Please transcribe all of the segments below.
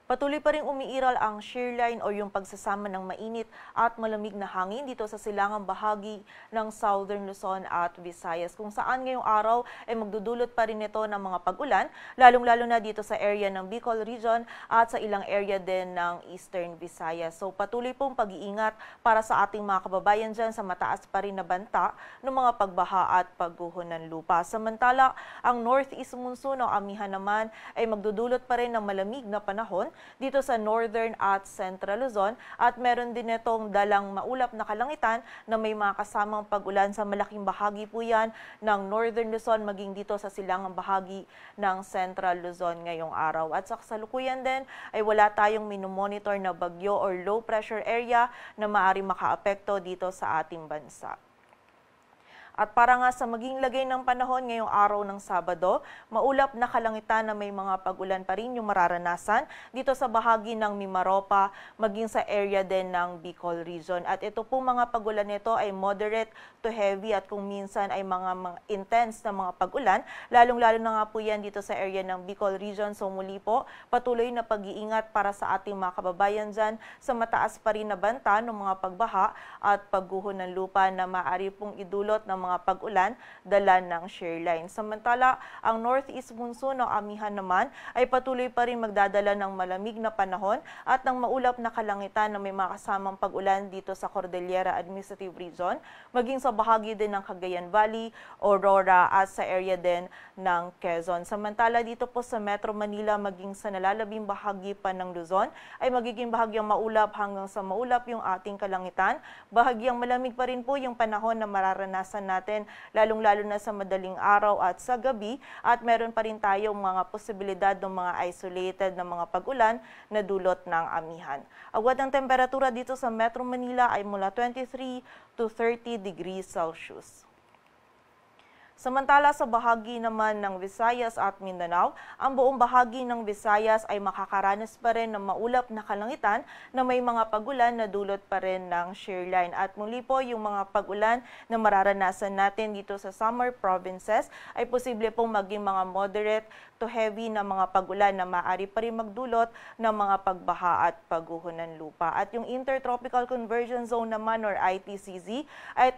Patuloy pa rin umiiral ang shear line o yung pagsasama ng mainit at malamig na hangin dito sa silangang bahagi ng Southern Luzon at Visayas, kung saan ngayong araw ay magdudulot pa rin ito ng mga pag-ulan, lalong-lalo na dito sa area ng Bicol Region at sa ilang area din ng Eastern Visayas. So patuloy pong pag-iingat para sa ating mga kababayan dyan sa mataas pa rin na banta ng mga pagbaha at pagguho ng lupa. Samantala, ang northeast monsoon o amihan naman ay magdudulot pa rin ng malamig na panahon dito sa Northern at Central Luzon at meron din itong dalang maulap na kalangitan na may mga kasamang pag-ulan sa malaking bahagi po yan ng Northern Luzon maging dito sa silangang bahagi ng Central Luzon ngayong araw. At sa kasalukuyan din ay wala tayong minomonitor na bagyo or low pressure area na maaaring makaapekto dito sa ating bansa. At para nga sa maging lagay ng panahon ngayong araw ng Sabado, maulap na kalangitan na may mga pag-ulan pa rin yung mararanasan dito sa bahagi ng Mimaropa, maging sa area din ng Bicol Region. At ito po mga pag-ulan nito ay moderate to heavy at kung minsan ay mga intense na mga pag-ulan, lalong-lalo na nga po yan dito sa area ng Bicol Region. So muli po, patuloy na pag-iingat para sa ating mga kababayan dyan sa mataas pa rin na banta ng mga pagbaha at pagguho ng lupa na maaari pong idulot ng mga pag-ulan dala ng shear line. Samantala, ang northeast monsoon o amihan naman ay patuloy pa rin magdadala ng malamig na panahon at ng maulap na kalangitan na may mga kasamang pag-ulan dito sa Cordillera Administrative Region, maging sa bahagi din ng Cagayan Valley, Aurora at sa area din ng Quezon. Samantala, dito po sa Metro Manila, maging sa nalalabing bahagi pa ng Luzon, ay magiging bahagyang maulap hanggang sa maulap yung ating kalangitan. Bahagyang malamig pa rin po yung panahon na mararanasan natin, lalong-lalo na sa madaling araw at sa gabi, at meron pa rin tayong mga posibilidad ng mga isolated na mga pag-ulan na dulot ng amihan. Agad ang temperatura dito sa Metro Manila ay mula 23 to 30 degrees Celsius. Samantala sa bahagi naman ng Visayas at Mindanao, ang buong bahagi ng Visayas ay makakaranas pa rin ng maulap na kalangitan na may mga pag-ulan na dulot pa rin ng shear line. At muli po yung mga pag-ulan na mararanasan natin dito sa summer provinces ay posible pong maging mga moderate to heavy na mga pag-ulan na maaari pa rin magdulot ng mga pagbaha at pagguho ng lupa. At yung Intertropical Convergence Zone naman or ITCZ ay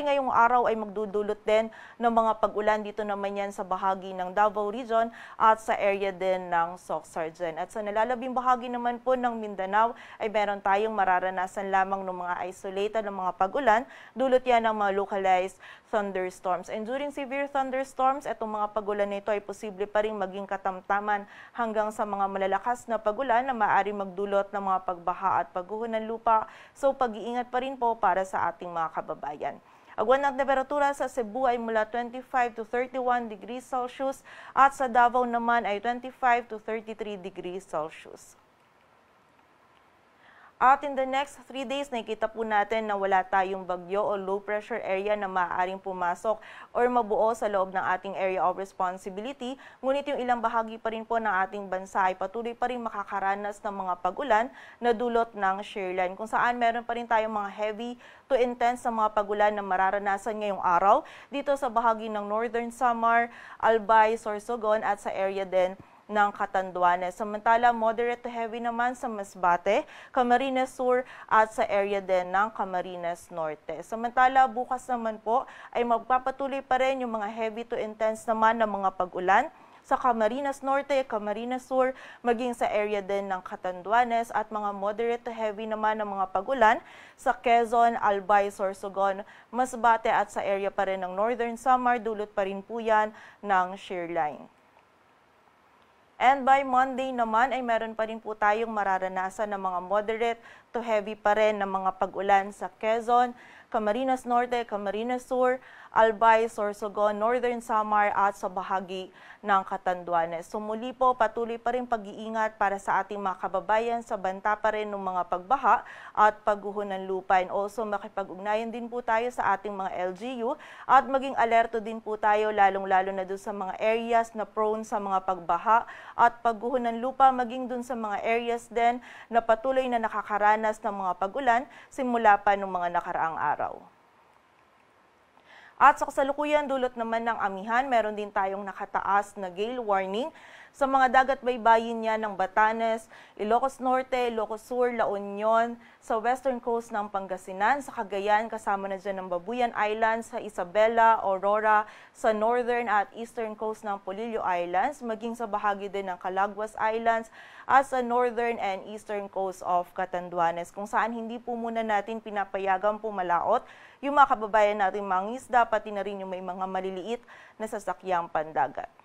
ngayong araw ay magdudulot din ng mga pag-ulan dito naman yan sa bahagi ng Davao Region at sa area din ng Soxargen. At sa nalalabing bahagi naman po ng Mindanao ay meron tayong mararanasan lamang ng mga isolated na mga pag-ulan, dulot yan ng mga localized thunderstorms. And during severe thunderstorms, itong mga pag-ulan nito ay posible pa rin maging katamtaman hanggang sa mga malalakas na pag-ulan na maaari magdulot ng mga pagbaha at pagguho ng lupa. So pag-iingat pa rin po para sa ating mga kababayan. Agwan ng temperatura sa Cebu ay mula 25 to 31 degrees Celsius at sa Davao naman ay 25 to 33 degrees Celsius. At in the next 3 days, nakikita po natin na wala tayong bagyo o low pressure area na maaaring pumasok or mabuo sa loob ng ating area of responsibility. Ngunit yung ilang bahagi pa rin po ng ating bansa ay patuloy pa rin makakaranas ng mga pag-ulan na dulot ng shear line, kung saan meron pa rin tayong mga heavy to intense na mga pag-ulan na mararanasan ngayong araw dito sa bahagi ng Northern Samar, Albay, Sorsogon at sa area din ng Catanduanes. Samantala, moderate to heavy naman sa Masbate, Camarines Sur at sa area din ng Camarines Norte. Samantala, bukas naman po ay magpapatuloy pa rin yung mga heavy to intense naman na mga pag-ulan sa Camarines Norte, Camarines Sur, maging sa area din ng Catanduanes at mga moderate to heavy naman ng mga pag-ulan sa Quezon, Albay, Sorsogon, Masbate at sa area pa rin ng Northern Samar, dulot pa rin po yan ng shear line. And by Monday naman ay meron pa rin po tayong mararanasan ng mga moderate to heavy pa rin na mga pag-ulan sa Quezon, Camarines Norte, Camarines Sur, Albay, Sorsogon, Northern Samar at sa bahagi ng Catanduanes. So muli po, patuloy pa rin pag-iingat para sa ating mga kababayan sa banta pa rin ng mga pagbaha at pagguho ng lupa. And also makipag-ugnayan din po tayo sa ating mga LGU at maging alerto din po tayo lalong-lalo na doon sa mga areas na prone sa mga pagbaha at pagguho ng lupa, maging doon sa mga areas din na patuloy na nakakaranas ng mga pag-ulan simula pa ng mga nakaraang araw. At sa kasalukuyan, dulot naman ng amihan, meron din tayong nakataas na gale warning sa mga dagat baybayin niya ng Batanes, Ilocos Norte, Ilocos Sur, La Union, sa western coast ng Pangasinan, sa Cagayan, kasama na dyan ng Babuyan Islands, sa Isabela, Aurora, sa northern at eastern coast ng Polillo Islands, maging sa bahagi din ng Calaguas Islands, at sa northern and eastern coast of Catanduanes, kung saan hindi po muna natin pinapayagang pumalaot yung mga kababayan natin mangingisda, pati na rin yung may mga maliliit na sasakyang pandagat.